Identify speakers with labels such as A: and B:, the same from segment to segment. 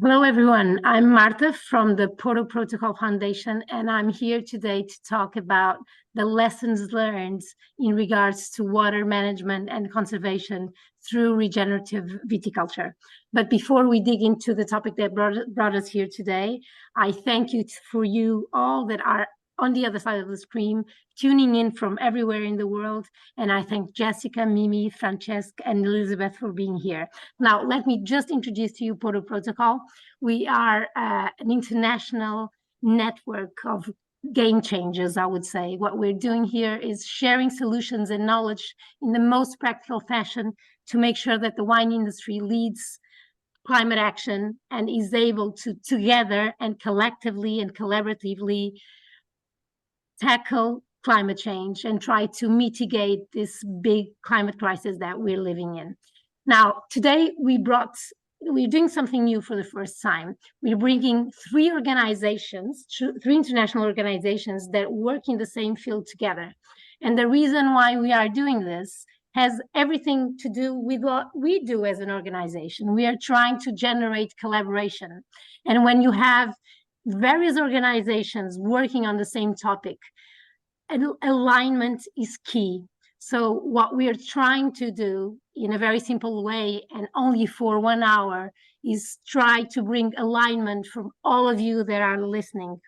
A: Hello, everyone. I'm Marta from the Porto Protocol Foundation, and I'm here today to talk about the lessons learned in regards to water management and conservation through regenerative viticulture. But before we dig into the topic that brought us here today, I thank you for you all that are on the other side of the screen, tuning in from everywhere in the world. And I thank Jessica, Mimi, Francesca, and Elizabeth for being here. Now, let me just introduce to you Porto Protocol. We are an international network of game changers, I would say. What we're doing here is sharing solutions and knowledge in the most practical fashion to make sure that the wine industry leads climate action and is able to together and collectively and collaboratively tackle climate change and try to mitigate this big climate crisis that we're living in. Now, today we're doing something new for the first time. We're bringing three international organizations that work in the same field together. And the reason why we are doing this has everything to do with what we do as an organization. We are trying to generate collaboration. And when you have various organizations working on the same topic, and alignment is key. So what we are trying to do in a very simple way and only for 1 hour is try to bring alignment from all of you that are listening.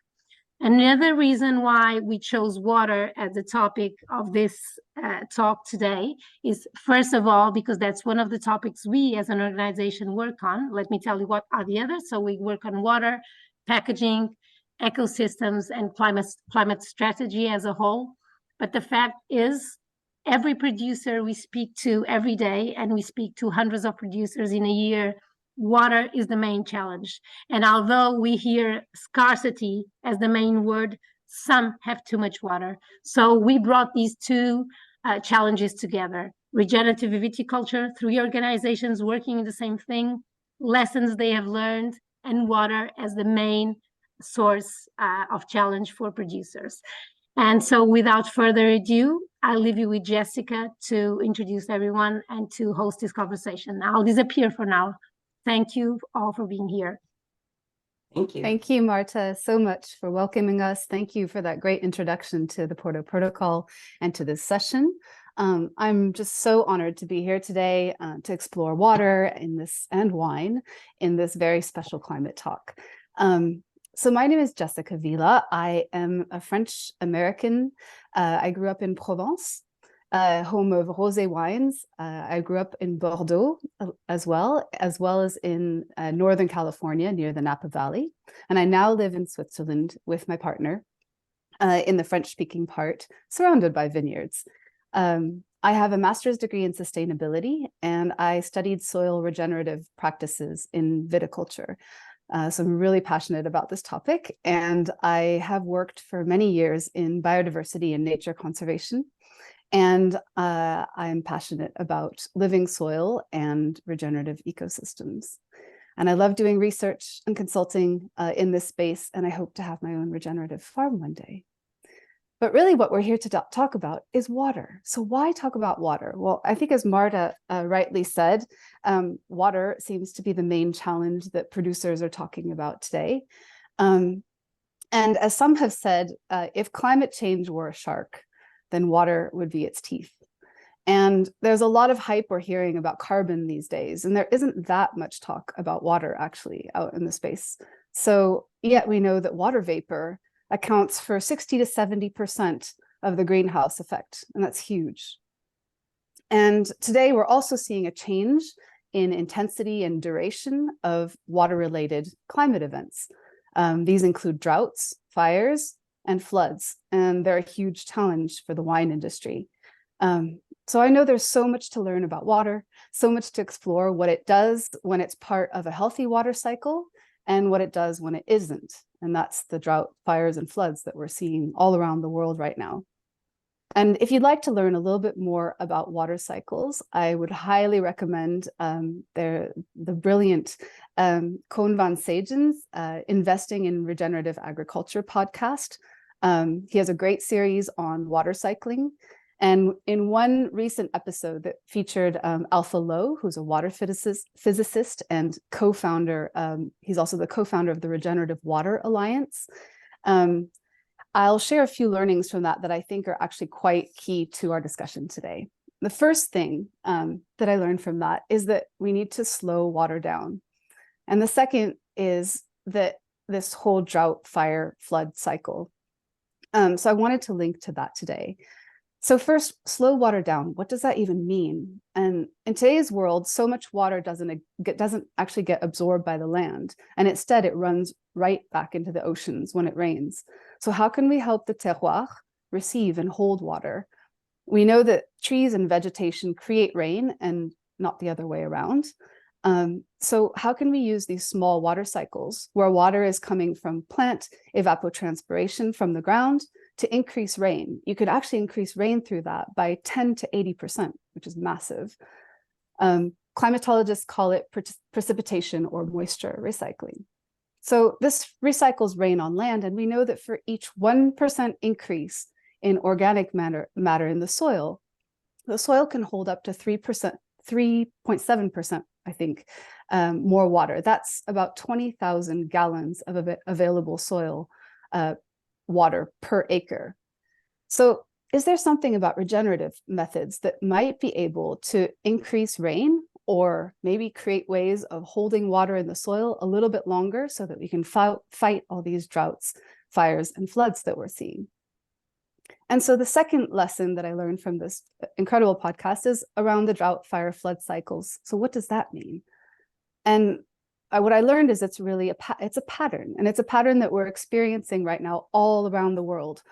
A: Another reason why we chose water as the topic of this talk today is, first of all, because that's one of the topics we as an organization work on. Let me tell you what are the others. So we work on water, packaging, ecosystems, and climate strategy as a whole. But the fact is, every producer we speak to every day, and we speak to hundreds of producers in a year, water is the main challenge. And although we hear scarcity as the main word, some have too much water. So we brought these two challenges together. Regenerative Viticulture, three organizations working in the same thing, lessons they have learned, and water as the main source of challenge for producers. And so without further ado, I'll leave you with Jessica to introduce everyone and to host this conversation. I'll disappear for now. Thank you all for being here.
B: Thank you.
C: Thank you, Marta, so much for welcoming us. Thank you for that great introduction to the Porto Protocol and to this session. I'm just so honored to be here today to explore water and wine in this very special climate talk. So my name is Jessica Villat. I am a French American. I grew up in Provence, home of rosé wines. I grew up in Bordeaux as well as in Northern California near the Napa Valley. And I now live in Switzerland with my partner in the French-speaking part, surrounded by vineyards. I have a master's degree in sustainability, and I studied soil regenerative practices in viticulture. So I'm really passionate about this topic, and I have worked for many years in biodiversity and nature conservation, and I'm passionate about living soil and regenerative ecosystems. And I love doing research and consulting in this space, and I hope to have my own regenerative farm one day. But really what we're here to talk about is water. So why talk about water? Well, I think as Marta rightly said, water seems to be the main challenge that producers are talking about today. And as some have said, if climate change were a shark, then water would be its teeth. And there's a lot of hype we're hearing about carbon these days, and there isn't that much talk about water actually out in the space. So yet we know that water vapor accounts for 60 to 70% of the greenhouse effect, and that's huge. And today we're also seeing a change in intensity and duration of water-related climate events. These include droughts, fires, and floods, and they're a huge challenge for the wine industry. So I know there's so much to learn about water, so much to explore what it does when it's part of a healthy water cycle and what it does when it isn't. And that's the drought, fires, and floods that we're seeing all around the world right now. And if you'd like to learn a little bit more about water cycles, I would highly recommend the brilliant Koen van Segen's Investing in Regenerative Agriculture podcast. He has a great series on water cycling. And in one recent episode that featured Alpha Lowe, who's a water physicist and co-founder, he's also the co-founder of the Regenerative Water Alliance. I'll share a few learnings from that I think are actually quite key to our discussion today. The first thing that I learned from that is that we need to slow water down. And the second is that this whole drought, fire, flood cycle. So I wanted to link to that today. So first, slow water down. What does that even mean? And in today's world, so much water doesn't actually get absorbed by the land, and instead it runs right back into the oceans when it rains. So how can we help the terroir receive and hold water? We know that trees and vegetation create rain and not the other way around. So how can we use these small water cycles where water is coming from plant evapotranspiration from the ground to increase rain? You could actually increase rain through that by 10 to 80%, which is massive. Climatologists call it precipitation or moisture recycling. So this recycles rain on land, and we know that for each 1% increase in organic matter in the soil can hold up to 3.7%, I think, more water. That's about 20,000 gallons of available soil water per acre. So is there something about regenerative methods that might be able to increase rain, or maybe create ways of holding water in the soil a little bit longer so that we can fight all these droughts, fires, and floods that we're seeing? And so the second lesson that I learned from this incredible podcast is around the drought, fire, flood cycles. So what does that mean? And what I learned is it's really it's a pattern, and it's a pattern that we're experiencing right now all around the world.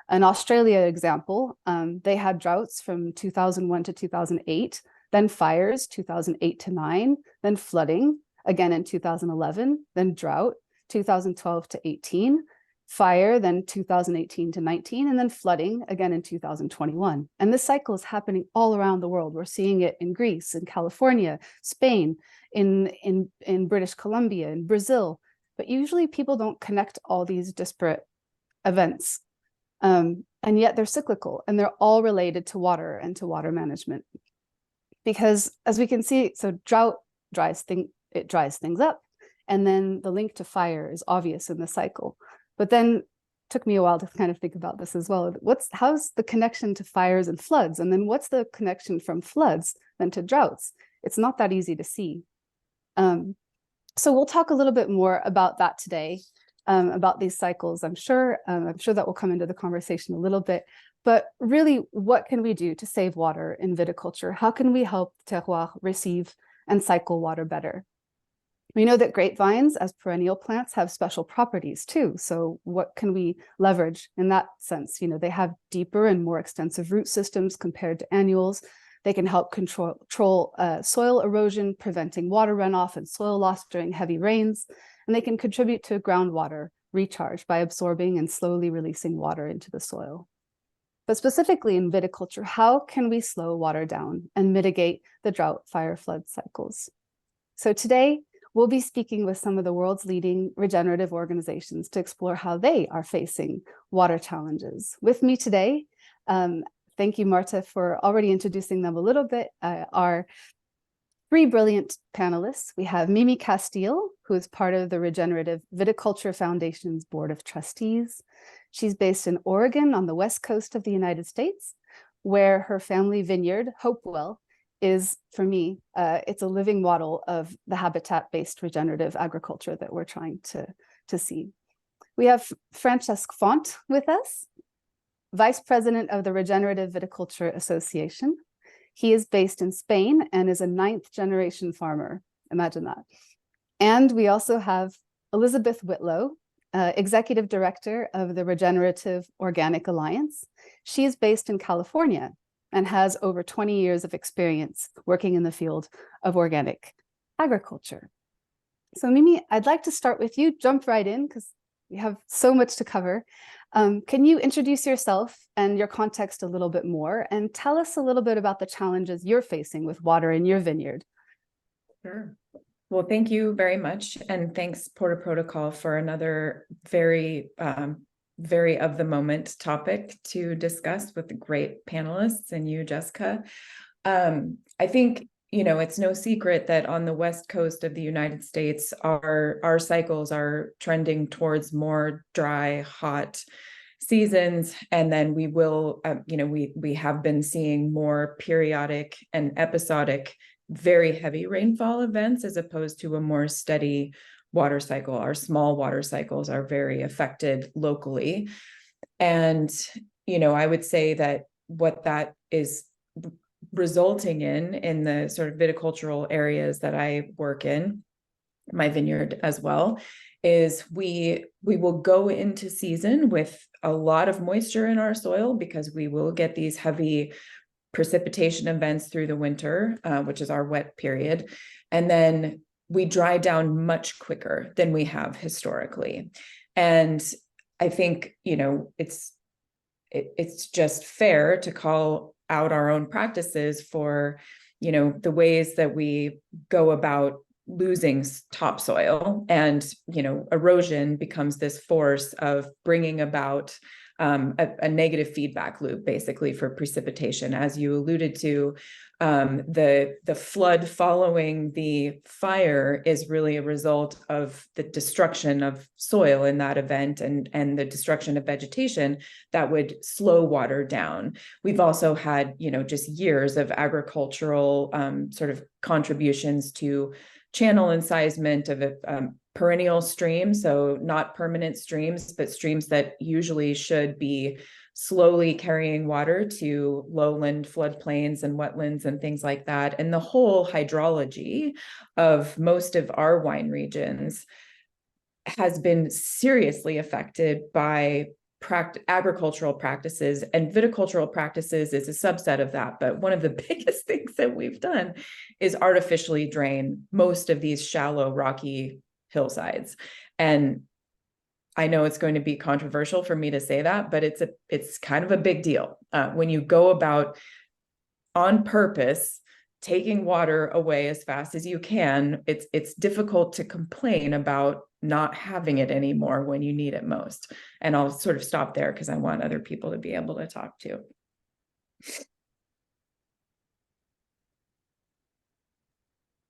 C: An Australia example, they had droughts from 2001 to 2008, then fires 2008 to 9, then flooding again in 2011, then drought 2012 to 18, fire then 2018 to 19, and then flooding again in 2021. And this cycle is happening all around the world. We're seeing it in Greece, in California, Spain, in British Columbia, in Brazil. But usually people don't connect all these disparate events. And yet they're cyclical, and they're all related to water and to water management. Because as we can see, so drought dries things up, and then the link to fire is obvious in the cycle. But then it took me a while to kind of think about this as well. How's the connection to fires and floods? And then what's the connection from floods then to droughts? It's not that easy to see. So we'll talk a little bit more about that today, about these cycles. I'm sure that will come into the conversation a little bit. But really, what can we do to save water in viticulture? How can we help terroir receive and cycle water better? We know that grapevines as perennial plants have special properties too. So what can we leverage in that sense? You know, they have deeper and more extensive root systems compared to annuals. They can help control soil erosion, preventing water runoff and soil loss during heavy rains. And they can contribute to groundwater recharge by absorbing and slowly releasing water into the soil. But specifically in viticulture, how can we slow water down and mitigate the drought, fire, flood cycles? So today, we'll be speaking with some of the world's leading regenerative organizations to explore how they are facing water challenges. With me today, thank you, Marta, for already introducing them a little bit, are three brilliant panelists. We have Mimi Casteel, who is part of the Regenerative Viticulture Foundation's Board of Trustees. She's based in Oregon on the west coast of the United States, where her family vineyard, Hopewell, is, for me, it's a living model of the habitat-based regenerative agriculture that we're trying to see. We have Francesc Font with us, Vice President of the Regenerative Viticulture Association. He is based in Spain and is a 9th-generation farmer. Imagine that. And we also have Elizabeth Whitlow, Executive Director of the Regenerative Organic Alliance. She is based in California and has over 20 years of experience working in the field of organic agriculture. So Mimi, I'd like to start with you, jump right in because we have so much to cover. Can you introduce yourself and your context a little bit more and tell us a little bit about the challenges you're facing with water in your vineyard?
B: Sure. Well, thank you very much. And thanks Porter Protocol for another very very of the moment topic to discuss with the great panelists and you, Jessica. I think, you know, it's no secret that on the West Coast of the United States, our cycles are trending towards more dry, hot seasons. And then we will, you know, we have been seeing more periodic and episodic, very heavy rainfall events as opposed to a more steady water cycle. Our small water cycles are very affected locally. And, you know, I would say that what that is resulting in the sort of viticultural areas that I work in, my vineyard as well, is we will go into season with a lot of moisture in our soil because we will get these heavy precipitation events through the winter, which is our wet period. And then we dry down much quicker than we have historically. And I think, you know, it's just fair to call out our own practices for, you know, the ways that we go about losing topsoil, and, you know, erosion becomes this force of bringing about a negative feedback loop, basically, for precipitation. As you alluded to, the flood following the fire is really a result of the destruction of soil in that event, and the destruction of vegetation that would slow water down. We've also had, you know, just years of agricultural sort of contributions to channel incisement of a perennial stream, so not permanent streams, but streams that usually should be slowly carrying water to lowland floodplains and wetlands and things like that. And the whole hydrology of most of our wine regions has been seriously affected by agricultural practices, and viticultural practices is a subset of that. But one of the biggest things that we've done is artificially drain most of these shallow, rocky hillsides. And I know it's going to be controversial for me to say that, but it's kind of a big deal when you go about on purpose taking water away as fast as you can. It's difficult to complain about not having it anymore when you need it most. And I'll sort of stop there because I want other people to be able to talk too.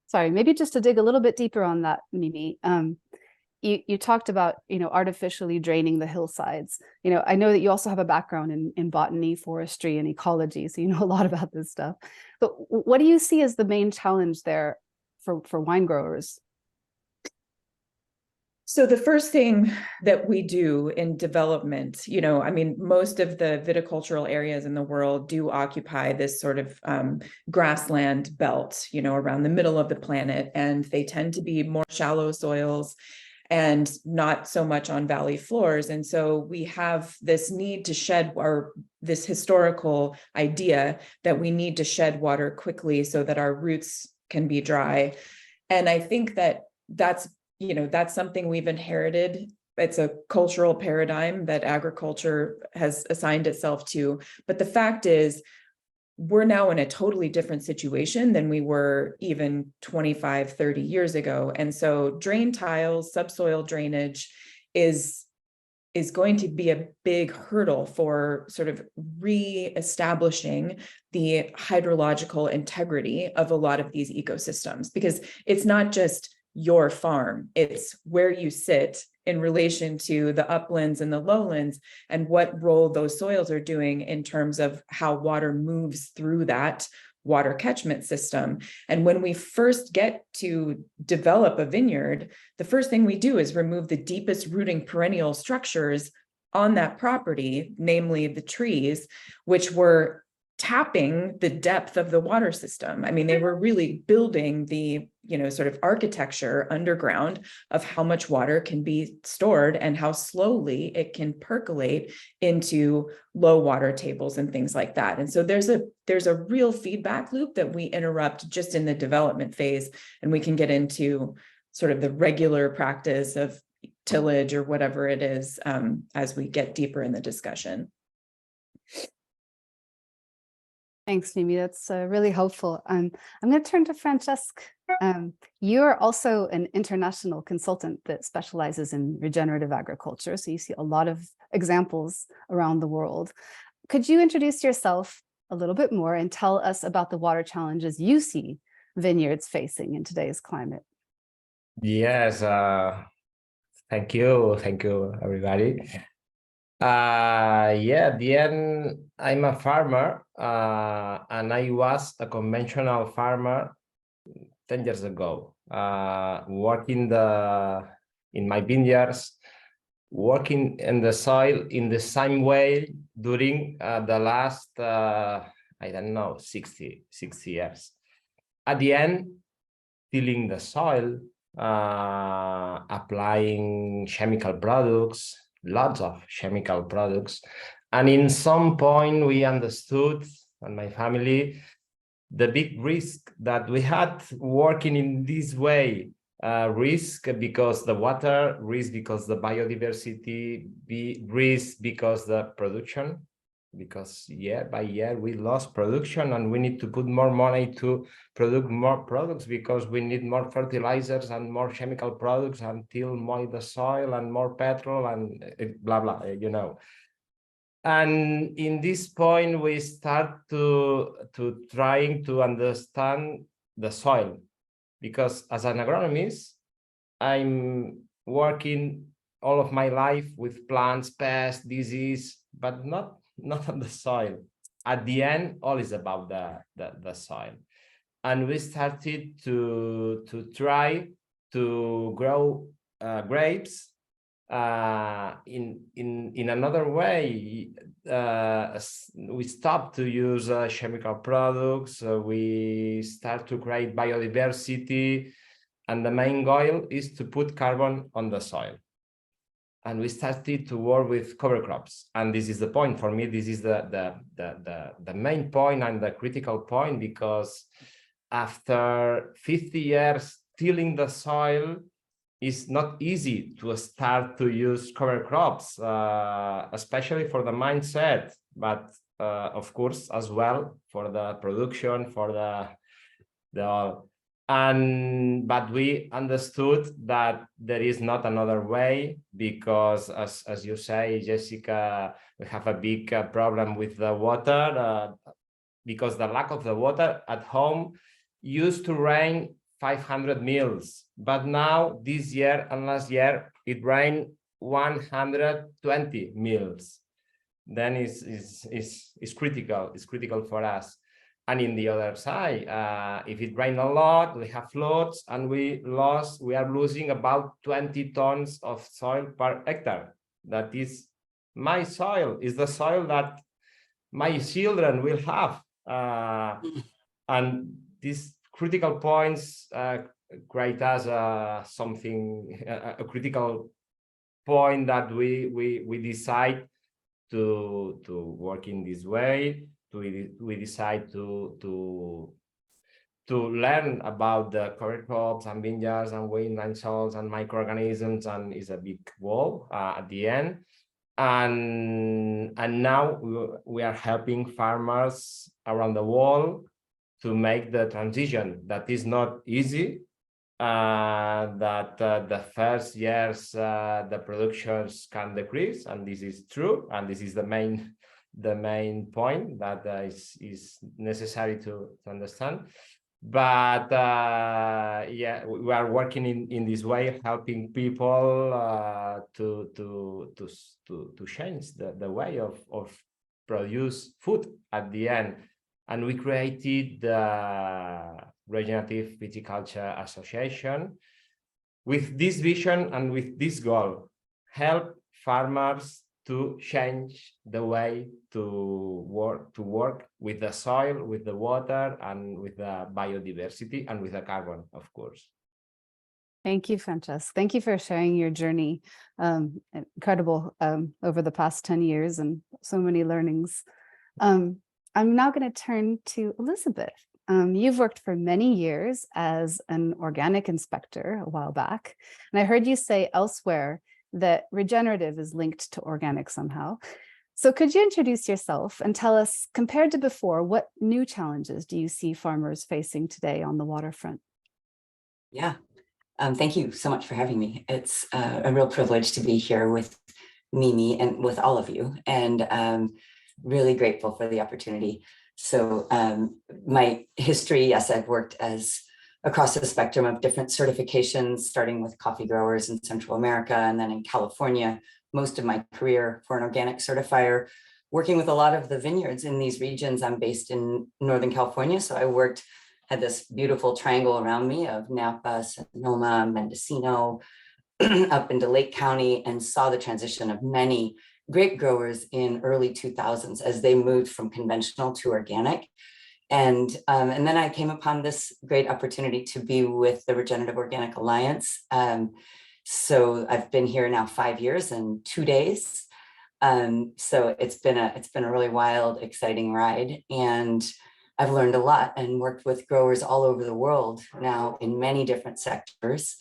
C: Sorry, maybe just to dig a little bit deeper on that, Mimi. You talked about, you know, artificially draining the hillsides. You know, I know that you also have a background in botany, forestry, and ecology, so you know a lot about this stuff. But what do you see as the main challenge there for wine growers?
B: So the first thing that we do in development, you know, I mean, most of the viticultural areas in the world do occupy this sort of grassland belt, you know, around the middle of the planet, and they tend to be more shallow soils and not so much on valley floors. And so we have this need to shed, or this historical idea that we need to shed water quickly so that our roots can be dry. And I think that that's, you know, that's something we've inherited. It's a cultural paradigm that agriculture has assigned itself to. But the fact is, we're now in a totally different situation than we were even 25, 30 years ago. And so drain tiles, subsoil drainage is going to be a big hurdle for sort of re-establishing the hydrological integrity of a lot of these ecosystems, because it's not just your farm, it's where you sit in relation to the uplands and the lowlands, and what role those soils are doing in terms of how water moves through that water catchment system. And when we first get to develop a vineyard, the first thing we do is remove the deepest rooting perennial structures on that property, namely the trees, which were tapping the depth of the water system. I mean, they were really building the, you know, sort of architecture underground of how much water can be stored and how slowly it can percolate into low water tables and things like that. And so there's a real feedback loop that we interrupt just in the development phase, and we can get into sort of the regular practice of tillage or whatever it is as we get deeper in the discussion.
C: Thanks, Mimi. That's really helpful. I'm going to turn to Francesca. You're also an international consultant that specializes in regenerative agriculture. So you see a lot of examples around the world. Could you introduce yourself a little bit more and tell us about the water challenges you see vineyards facing in today's climate?
D: Yes, thank you, everybody. At the end, I'm a farmer, and I was a conventional farmer 10 years ago, working in my vineyards, working in the soil in the same way during the last, I don't know, 60 years. At the end, tilling the soil, applying chemical products, lots of chemical products. And in some point we understood, and my family, the big risk that we had working in this way, risk because the water, risk because the biodiversity, risk because the production, because year by year we lost production and we need to put more money to produce more products because we need more fertilizers and more chemical products until mold the soil and more petrol and blah blah, you know. And in this point we start to trying to understand the soil, because as an agronomist I'm working all of my life with plants, pests, disease, but not on the soil. At the end, all is about the soil. And we started to try to grow grapes in another way. We stopped to use chemical products. We start to create biodiversity, and the main goal is to put carbon on the soil. And we started to work with cover crops. And this is the point for me. This is the main point and the critical point, because after 50 years tilling the soil, it's not easy to start to use cover crops, especially for the mindset, but of course as well for the production, for the but we understood that there is not another way, because as you say, Jessica, we have a big problem with the water, because the lack of the water at home used to rain 500 mils, but now this year and last year it rained 120 mils. Then it's critical for us. And in the other side, if it rains a lot, we have floods, and we are losing about 20 tons of soil per hectare. That is my soil, is the soil that my children will have. And these critical points create us a critical point that we decide to work in this way. We decide to learn about the cover crops and vineyards and wind soils and microorganisms, and it's a big wall at the end. And now we are helping farmers around the world to make the transition. That is not easy. That the first years the productions can decrease, and this is true, and this is the main point that is necessary to understand. But yeah, we are working in this way, helping people to change the way of produce food at the end. And we created the Regenerative Viticulture Association with this vision and with this goal: help farmers to change the way to work with the soil, with the water, and with the biodiversity, and with the carbon, of course.
C: Thank you, Francesca. Thank you for sharing your journey. Incredible over the past 10 years and so many learnings. I'm now going to turn to Elizabeth. You've worked for many years as an organic inspector a while back, and I heard you say elsewhere that regenerative is linked to organic somehow. So could you introduce yourself and tell us, compared to before, what new challenges do you see farmers facing today on the waterfront?
E: Yeah, thank you so much for having me. It's a real privilege to be here with Mimi and with all of you, and really grateful for the opportunity. So my history, yes, I've worked across the spectrum of different certifications, starting with coffee growers in Central America and then in California, most of my career for an organic certifier, working with a lot of the vineyards in these regions. I'm based in Northern California, so I had this beautiful triangle around me of Napa, Sonoma, Mendocino, up into Lake County, and saw the transition of many grape growers in early 2000s as they moved from conventional to organic. And then I came upon this great opportunity to be with the Regenerative Organic Alliance. So I've been here now 5 years and 2 days. So it's been a really wild, exciting ride. And I've learned a lot and worked with growers all over the world now in many different sectors.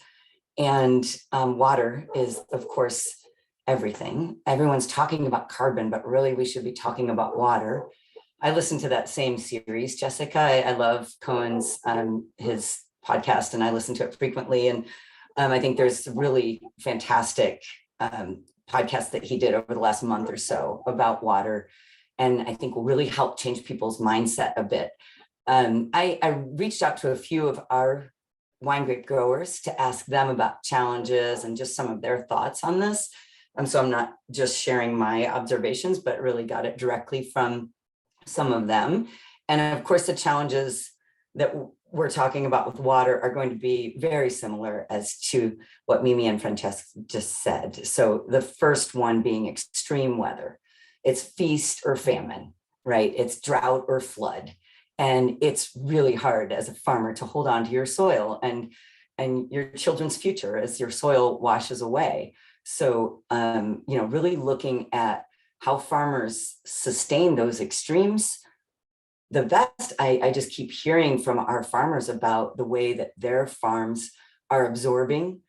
E: And water is, of course, everything. Everyone's talking about carbon, but really we should be talking about water. I listened to that same series, Jessica. I love Cohen's, his podcast, and I listen to it frequently. And I think there's really fantastic podcasts that he did over the last month or so about water, and I think will really help change people's mindset a bit. I reached out to a few of our wine grape growers to ask them about challenges and just some of their thoughts on this. So I'm not just sharing my observations, but really got it directly from some of them. And of course, the challenges that we're talking about with water are going to be very similar as to what Mimi and Francesca just said. So the first one being extreme weather. It's feast or famine, right? It's drought or flood. And it's really hard as a farmer to hold on to your soil and your children's future as your soil washes away. So, really looking at how farmers sustain those extremes. The best, I just keep hearing from our farmers about the way that their farms are absorbing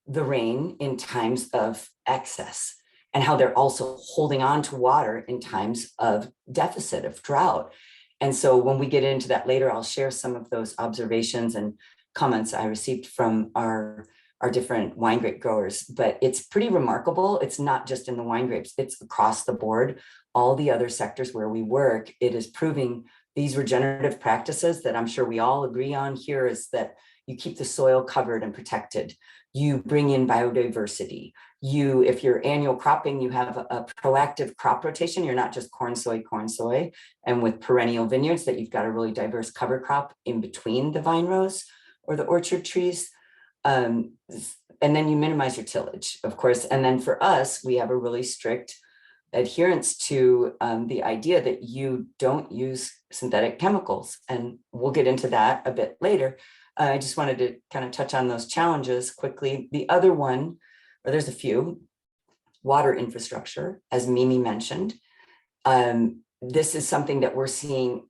E: the rain in times of excess, and how they're also holding on to water in times of deficit, of drought. And so when we get into that later, I'll share some of those observations and comments I received from our different wine grape growers, but it's pretty remarkable. It's not just in the wine grapes, it's across the board. All the other sectors where we work, it is proving these regenerative practices that I'm sure we all agree on here is that you keep the soil covered and protected. You bring in biodiversity. If you're annual cropping, you have a proactive crop rotation. You're not just corn, soy. And with perennial vineyards, that you've got a really diverse cover crop in between the vine rows or the orchard trees. And then you minimize your tillage, of course. And then for us, we have a really strict adherence to the idea that you don't use synthetic chemicals. And we'll get into that a bit later. I just wanted to kind of touch on those challenges quickly. The other one, or there's a few, water infrastructure, as Mimi mentioned. This is something that we're seeing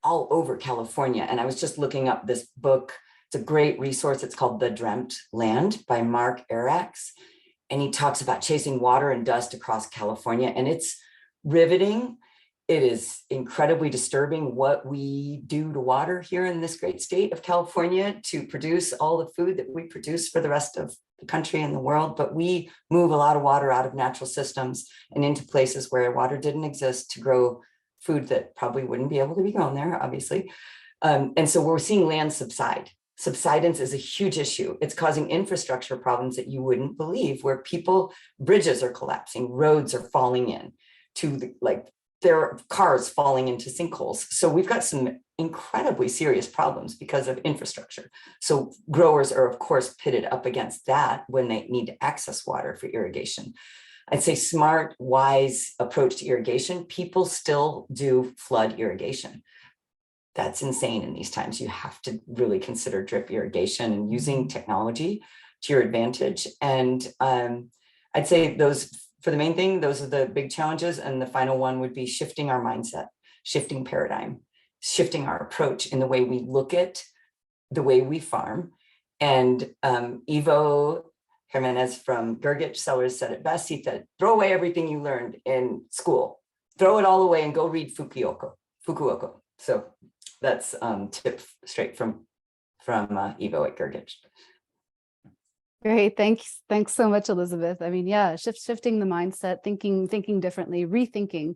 E: all over California. And I was just looking up this book. It's a great resource. It's called The Dreamt Land by Mark Arax. And he talks about chasing water and dust across California. And it's riveting. It is incredibly disturbing what we do to water here in this great state of California to produce all the food that we produce for the rest of the country and the world. But we move a lot of water out of natural systems and into places where water didn't exist to grow food that probably wouldn't be able to be grown there, obviously. And so we're seeing land subside. Subsidence is a huge issue. It's causing infrastructure problems that you wouldn't believe, where bridges are collapsing, roads are falling in there are cars falling into sinkholes. So we've got some incredibly serious problems because of infrastructure. So growers are, of course, pitted up against that when they need to access water for irrigation. I'd say smart, wise approach to irrigation. People still do flood irrigation. That's insane in these times. You have to really consider drip irrigation and using technology to your advantage. And I'd say for the main thing, those are the big challenges. And the final one would be shifting our mindset, shifting paradigm, shifting our approach in the way we look at the way we farm. And Ivo Jimenez from Gergich Cellars said it best. He said, throw away everything you learned in school. Throw it all away and go read Fukuoka. So that's tip straight from Ivo at Gergich.
C: Great, thanks so much, Elizabeth. I mean, yeah, shifting the mindset, thinking differently, rethinking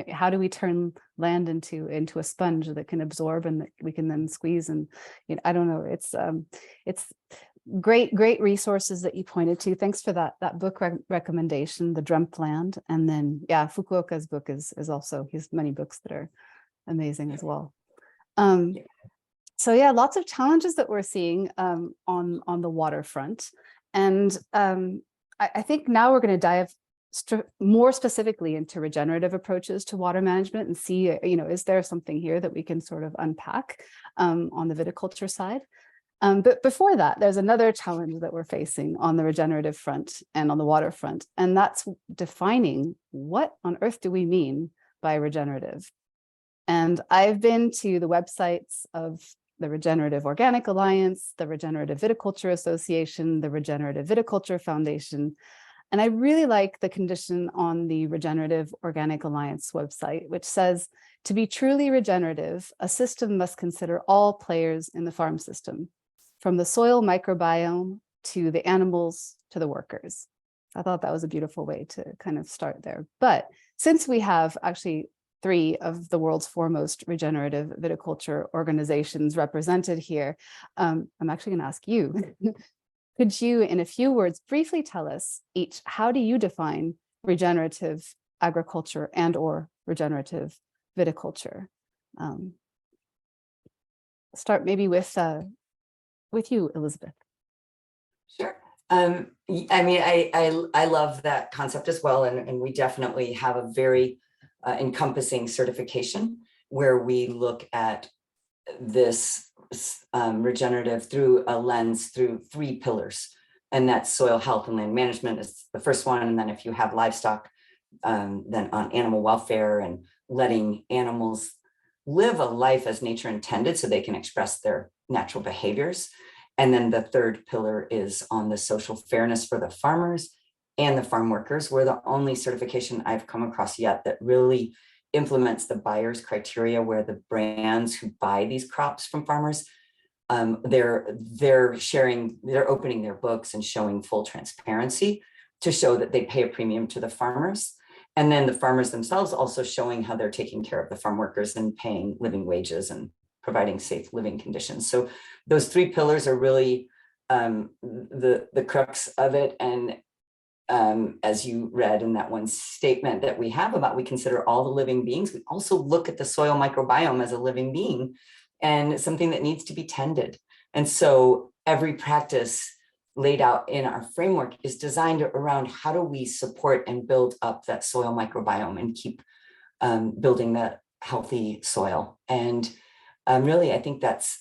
C: how do we turn land into a sponge that can absorb and that we can then squeeze. And I don't know, it's great resources that you pointed to. Thanks for that book recommendation, The Dreamt Land. And then yeah, Fukuoka's book is also, he has many books that are amazing as well. So yeah, lots of challenges that we're seeing on the waterfront. And I think now we're going to dive more specifically into regenerative approaches to water management and see, is there something here that we can sort of unpack on the viticulture side? But before that, there's another challenge that we're facing on the regenerative front and on the waterfront, and that's defining what on earth do we mean by regenerative. And I've been to the websites of the Regenerative Organic Alliance, the Regenerative Viticulture Association, the Regenerative Viticulture Foundation, and I really like the condition on the Regenerative Organic Alliance website, which says, to be truly regenerative, a system must consider all players in the farm system, from the soil microbiome to the animals to the workers. I thought that was a beautiful way to kind of start there. But since we have actually 3 of the world's foremost regenerative viticulture organizations represented here, I'm actually going to ask you, could you, in a few words, briefly tell us each, how do you define regenerative agriculture and or regenerative viticulture? Start maybe with you, Elizabeth.
E: Sure. I mean, I love that concept as well, and we definitely have a very encompassing certification where we look at this regenerative through a lens through 3 pillars, and that's soil health and land management is the first one, and then if you have livestock, then on animal welfare and letting animals live a life as nature intended so they can express their natural behaviors. And then the 3rd pillar is on the social fairness for the farmers and the farm workers. We're the only certification I've come across yet that really implements the buyer's criteria, where the brands who buy these crops from farmers, they're opening their books and showing full transparency to show that they pay a premium to the farmers. And then the farmers themselves also showing how they're taking care of the farm workers and paying living wages and providing safe living conditions. So those 3 pillars are really the crux of it. And as you read in that one statement that we have about, we consider all the living beings, we also look at the soil microbiome as a living being and something that needs to be tended. And so every practice laid out in our framework is designed around how do we support and build up that soil microbiome and keep building that healthy soil. And really, I think that's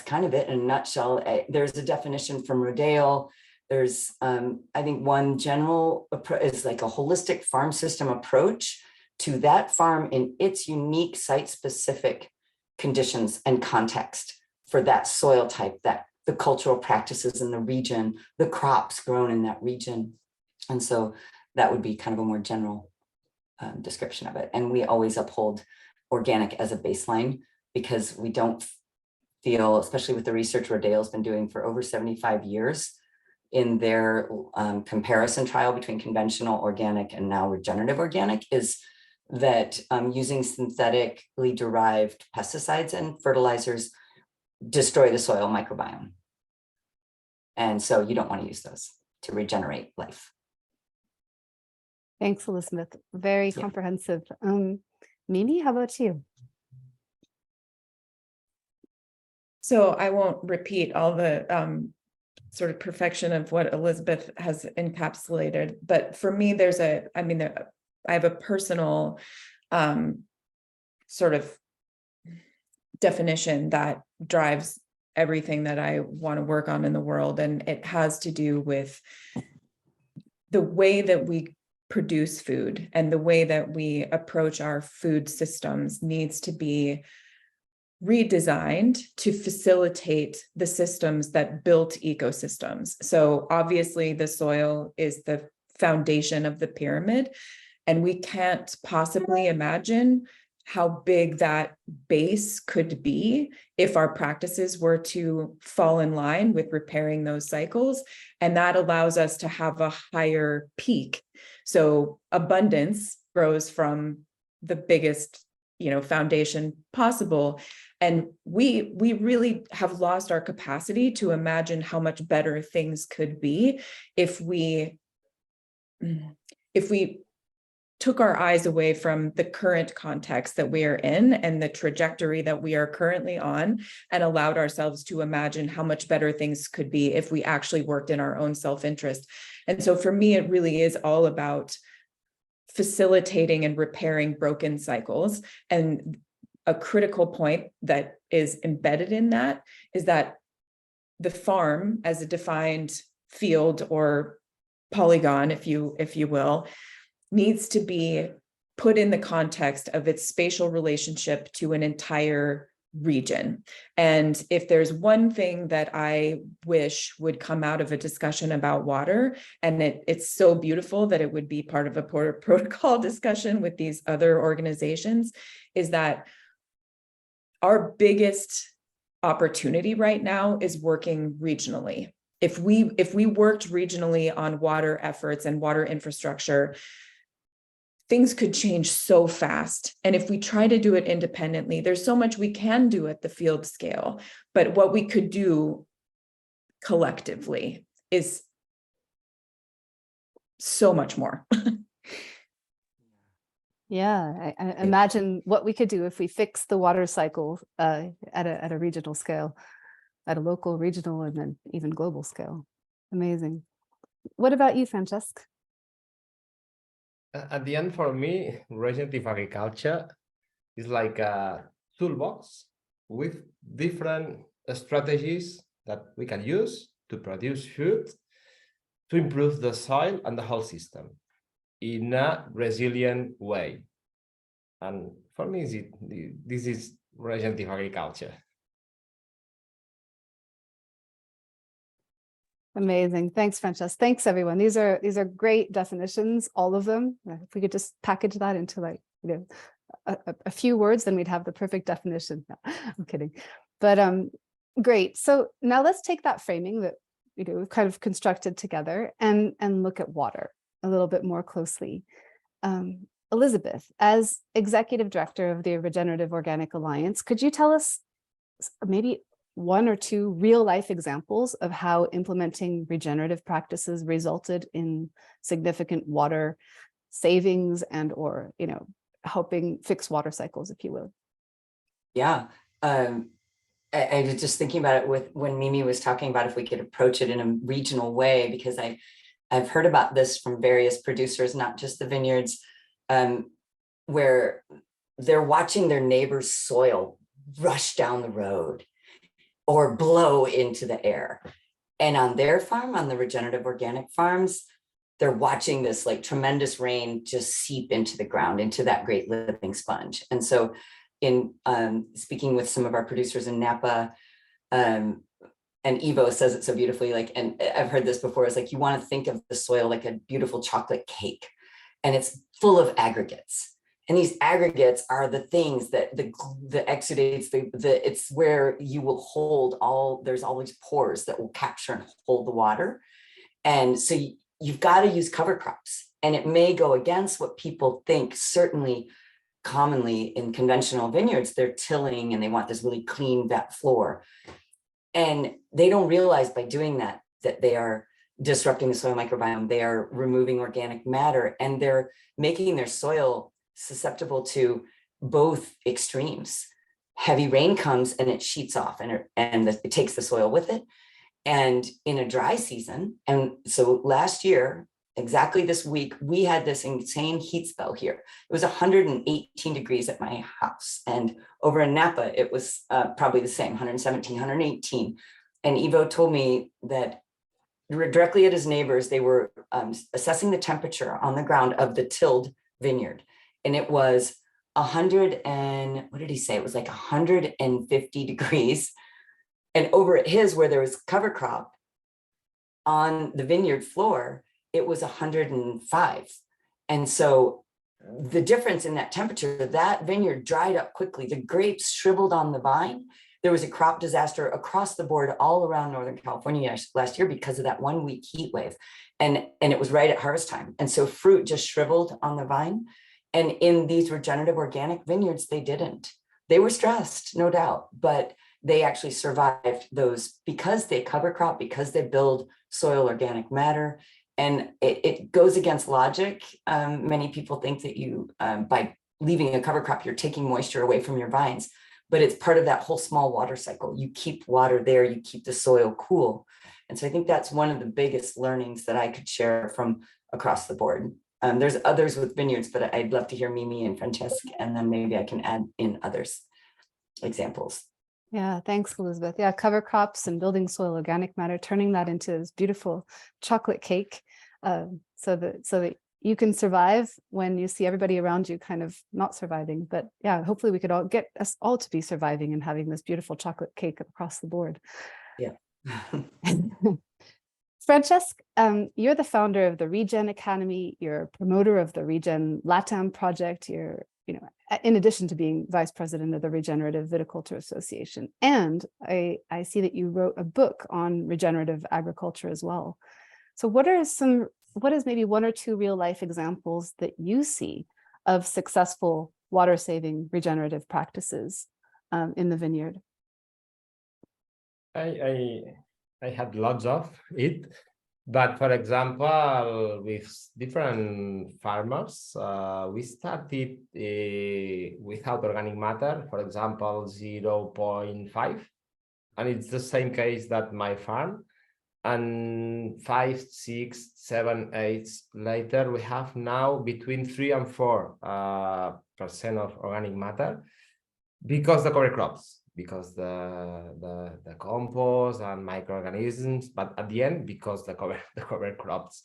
E: kind of it in a nutshell. There's a definition from Rodale. There's, I think one general approach is like a holistic farm system approach to that farm in its unique site-specific conditions and context for that soil type, that the cultural practices in the region, the crops grown in that region. And so that would be kind of a more general description of it. And we always uphold organic as a baseline because we don't feel, especially with the research Rodale's been doing for over 75 years in their comparison trial between conventional organic and now regenerative organic, is that using synthetically derived pesticides and fertilizers destroy the soil microbiome. And so you don't want to use those to regenerate life.
C: Thanks, Elizabeth. Very comprehensive. Mimi, how about you?
B: So I won't repeat all the sort of perfection of what Elizabeth has encapsulated, but for me, I have a personal sort of definition that drives everything that I want to work on in the world. And it has to do with the way that we produce food and the way that we approach our food systems needs to be redesigned to facilitate the systems that built ecosystems. So obviously the soil is the foundation of the pyramid, and we can't possibly imagine how big that base could be if our practices were to fall in line with repairing those cycles. And that allows us to have a higher peak. So abundance grows from the biggest, foundation possible. And we really have lost our capacity to imagine how much better things could be if we took our eyes away from the current context that we are in and the trajectory that we are currently on, and allowed ourselves to imagine how much better things could be if we actually worked in our own self-interest. And so for me, it really is all about facilitating and repairing broken cycles. And a critical point that is embedded in that is that the farm, as a defined field or polygon, if you will, needs to be put in the context of its spatial relationship to an entire region. And if there's one thing that I wish would come out of a discussion about water, and it's so beautiful that it would be part of a protocol discussion with these other organizations, is that our biggest opportunity right now is working regionally. If we worked regionally on water efforts and water infrastructure, things could change so fast. And if we try to do it independently, there's so much we can do at the field scale, but what we could do collectively is so much more.
C: Yeah, I imagine what we could do if we fix the water cycle at a regional scale, at a local, regional, and then even global scale. Amazing. What about you, Francesc?
D: At the end, for me, regenerative agriculture is like a toolbox with different strategies that we can use to produce food, to improve the soil and the whole system in a resilient way. And for me, this is regenerative agriculture.
C: Amazing. Thanks, Francesc. Thanks, everyone. These are great definitions, all of them. If we could just package that into a few words, then we'd have the perfect definition. No, I'm kidding. But great. So now let's take that framing that we've kind of constructed together and look at water a little bit more closely. Elizabeth, as Executive Director of the Regenerative Organic Alliance, could you tell us maybe one or two real life examples of how implementing regenerative practices resulted in significant water savings and or helping fix water cycles, if you will?
E: Yeah, I was just thinking about it when Mimi was talking about if we could approach it in a regional way, because I've heard about this from various producers, not just the vineyards, where they're watching their neighbor's soil rush down the road or blow into the air. And on their farm, on the regenerative organic farms, they're watching this like tremendous rain just seep into the ground, into that great living sponge. And so in speaking with some of our producers in Napa, and Ivo says it so beautifully, and I've heard this before, it's like, you want to think of the soil like a beautiful chocolate cake, and it's full of aggregates. And these aggregates are the things that the exudates, it's where you will hold there's always pores that will capture and hold the water. And so you've got to use cover crops. And it may go against what people think. Certainly, commonly in conventional vineyards, they're tilling and they want this really clean vat floor. And they don't realize by doing that they are disrupting the soil microbiome. They are removing organic matter, and they're making their soil susceptible to both extremes. Heavy rain comes and it sheets off and it takes the soil with it. And in a dry season, and so last year, exactly this week, we had this insane heat spell here. It was 118 degrees at my house. And over in Napa, it was probably the same, 117, 118. And Ivo told me that directly at his neighbors, they were assessing the temperature on the ground of the tilled vineyard. And it was what did he say? It was like 150 degrees. And over at his, where there was cover crop on the vineyard floor, it was 105. And so the difference in that temperature, that vineyard dried up quickly. The grapes shriveled on the vine. There was a crop disaster across the board all around Northern California last year because of that 1 week heat wave. And it was right at harvest time. And so fruit just shriveled on the vine. And in these regenerative organic vineyards, they didn't. They were stressed, no doubt, but they actually survived those because they cover crop, because they build soil organic matter. And it goes against logic. Many people think that you, by leaving a cover crop, you're taking moisture away from your vines, but it's part of that whole small water cycle. You keep water there, you keep the soil cool. And so I think that's one of the biggest learnings that I could share from across the board. There's others with vineyards, but I'd love to hear Mimi and Francesca, and then maybe I can add in others examples.
C: Yeah, thanks, Elizabeth. Yeah, cover crops and building soil organic matter, turning that into this beautiful chocolate cake, so that you can survive when you see everybody around you kind of not surviving. But yeah, hopefully we could all get us all to be surviving and having this beautiful chocolate cake across the board.
E: Yeah.
C: Francesca, you're the founder of the Regen Academy. You're a promoter of the Regen LATAM project. You're, in addition to being vice president of the Regenerative Viticulture Association. And I see that you wrote a book on regenerative agriculture as well. So what is maybe one or two real life examples that you see of successful water saving regenerative practices in the vineyard?
D: I had lots of it, but for example, with different farmers, we started without organic matter, for example, 0.5, and it's the same case that my farm. And 5, 6, 7, 8 later, we have now between 3 and 4% of organic matter because the cover crops, because the compost and microorganisms, but at the end because the cover crops.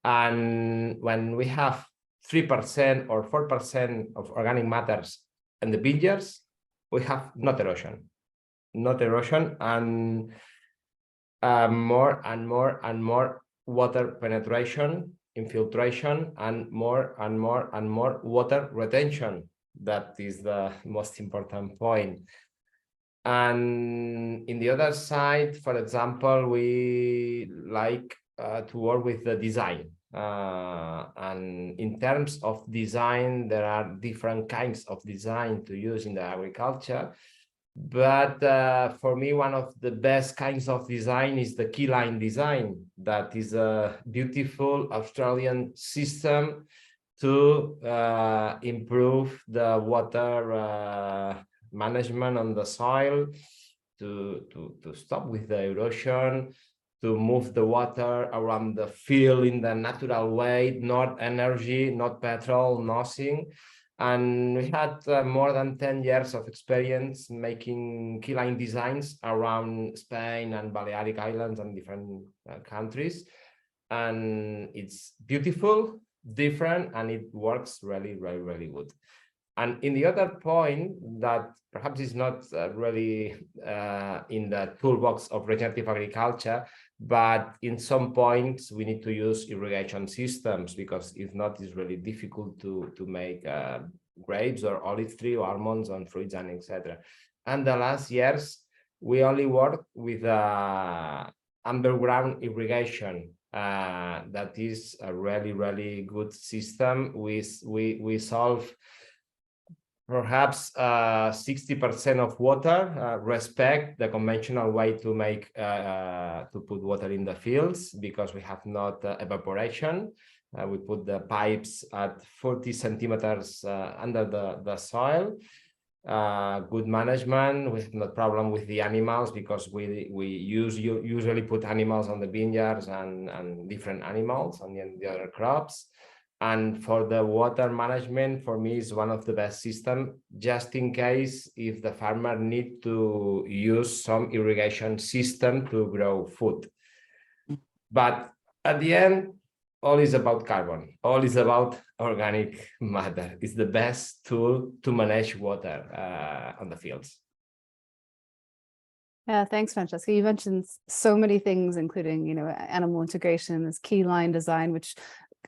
D: And when we have 3% or 4% of organic matters in the vineyards, we have not erosion, and more and more and more water penetration, infiltration, and more water retention. That is the most important point. And in the other side, for example, we like to work with the design. And in terms of design, there are different kinds of design to use in the agriculture. But for me, one of the best kinds of design is the key line design. That is a beautiful Australian system to improve the water management on the soil, to stop with the erosion, to move the water around the field in the natural way, not energy, not petrol, nothing. And we had more than 10 years of experience making key line designs around Spain and Balearic Islands and different countries. And it's beautiful, different, and it works really, really, really good. And in the other point that perhaps is not really in the toolbox of regenerative agriculture, but in some points we need to use irrigation systems, because if not, it's really difficult to make grapes or olive tree or almonds and fruits and etc. And the last years we only work with underground irrigation. That is a really, really good system. We solve perhaps 60% of water, respect the conventional way to make to put water in the fields, because we have not evaporation. We put the pipes at 40 centimeters under the soil. Good management. We have no problem with the animals, because we usually put animals on the vineyards and different animals on the other crops. And for the water management, for me, is one of the best systems, just in case if the farmer need to use some irrigation system to grow food. But at the end, all is about carbon, all is about organic matter. It's the best tool to manage water on the fields.
C: Yeah, thanks, Francesca. You mentioned so many things, including, animal integration, this key line design, which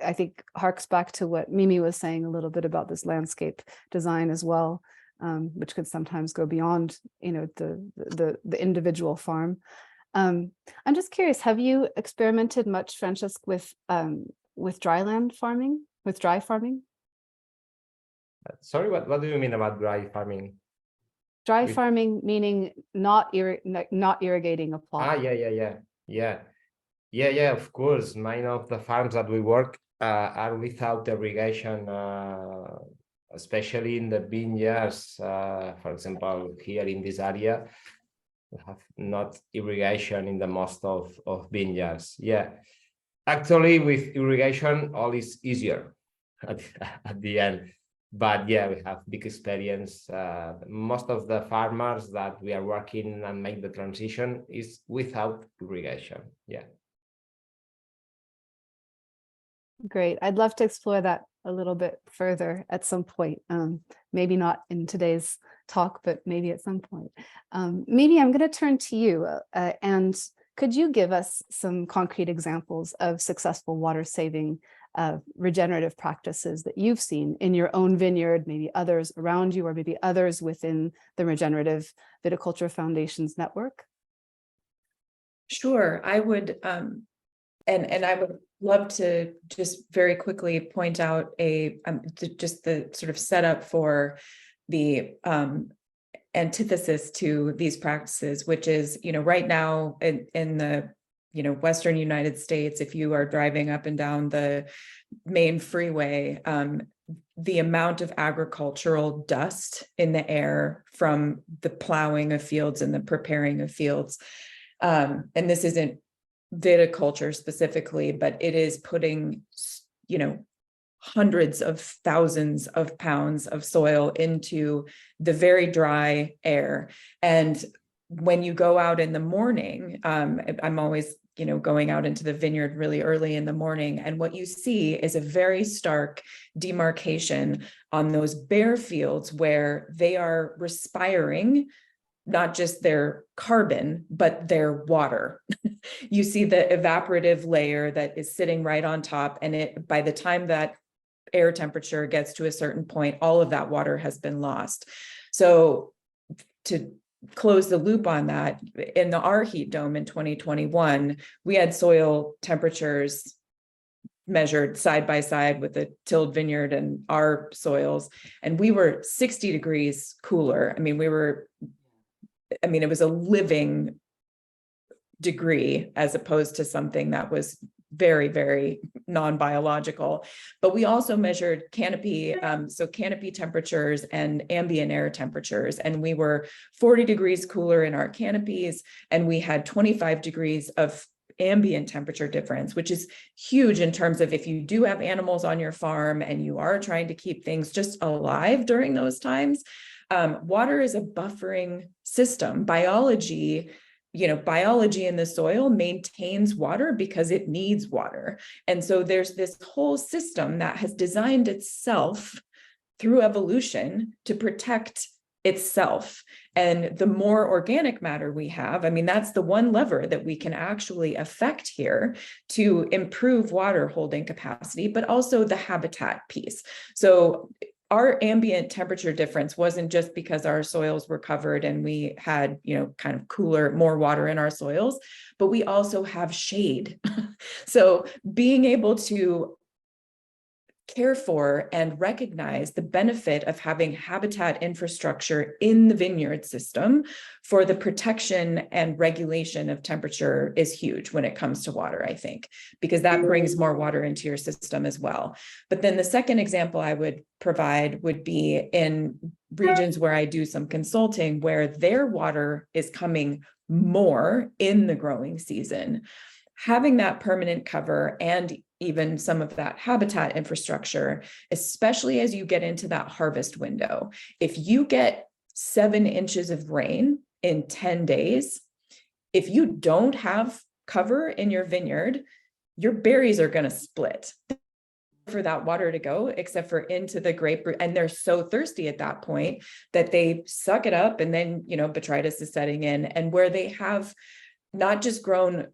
C: I think harks back to what Mimi was saying a little bit about this landscape design as well, which could sometimes go beyond, the individual farm. I'm just curious, have you experimented much, Francesca, with dryland farming, with dry farming?
D: Sorry, what do you mean about dry farming?
C: Dry farming meaning not irrigating a plot.
D: Yeah, of course. Many of the farms that we work are without irrigation, especially in the vineyards. For example, here in this area, we have not irrigation in the most of vineyards. Yeah, actually, with irrigation, all is easier at the end. But yeah, we have big experience. Most of the farmers that we are working and make the transition is without irrigation. Yeah.
C: Great. I'd love to explore that a little bit further at some point. Maybe not in today's talk, but maybe at some point. Maybe I'm going to turn to you. And could you give us some concrete examples of successful water saving regenerative practices that you've seen in your own vineyard, maybe others around you, or maybe others within the Regenerative Viticulture Foundation's network?
B: Sure, I would, and I would love to just very quickly point out just the sort of setup for the antithesis to these practices, which is, right now in the Western United States, if you are driving up and down the main freeway, the amount of agricultural dust in the air from the plowing of fields and the preparing of fields, and this isn't viticulture specifically, but it is putting, hundreds of thousands of pounds of soil into the very dry air. And when you go out in the morning, I'm always, going out into the vineyard really early in the morning. And what you see is a very stark demarcation on those bare fields where they are respiring not just their carbon, but their water. You see the evaporative layer that is sitting right on top. And by the time that air temperature gets to a certain point, all of that water has been lost. So to close the loop on that, in our heat dome in 2021, we had soil temperatures measured side by side with the tilled vineyard and our soils, and we were 60 degrees cooler. It was a living degree as opposed to something that was very, very non-biological. But we also measured canopy, so canopy temperatures and ambient air temperatures, and we were 40 degrees cooler in our canopies, and we had 25 degrees of ambient temperature difference, which is huge in terms of if you do have animals on your farm and you are trying to keep things just alive during those times. Water is a buffering system. Biology in the soil maintains water because it needs water. And so there's this whole system that has designed itself through evolution to protect itself. And the more organic matter we have, that's the one lever that we can actually affect here to improve water holding capacity, but also the habitat piece. So our ambient temperature difference wasn't just because our soils were covered and we had, kind of cooler, more water in our soils, but we also have shade. So being able to care for and recognize the benefit of having habitat infrastructure in the vineyard system for the protection and regulation of temperature is huge when it comes to water, I think, because that brings more water into your system as well. But then the second example I would provide would be in regions where I do some consulting, where their water is coming more in the growing season. Having that permanent cover and even some of that habitat infrastructure, especially as you get into that harvest window. If you get 7 inches of rain in 10 days, if you don't have cover in your vineyard, your berries are going to split for that water to go, except for into the grape root. And they're so thirsty at that point that they suck it up, and then, botrytis is setting in. And where they have not just grown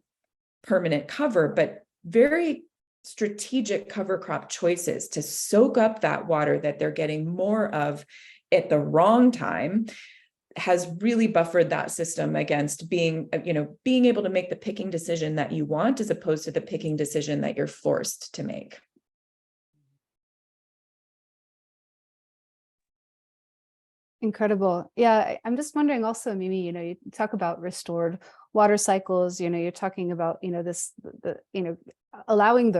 B: permanent cover, but very strategic cover crop choices to soak up that water that they're getting more of at the wrong time, has really buffered that system against being able to make the picking decision that you want, as opposed to the picking decision that you're forced to make.
C: Incredible. Yeah, I'm just wondering also, Mimi, you talk about restored water cycles, you're talking about, allowing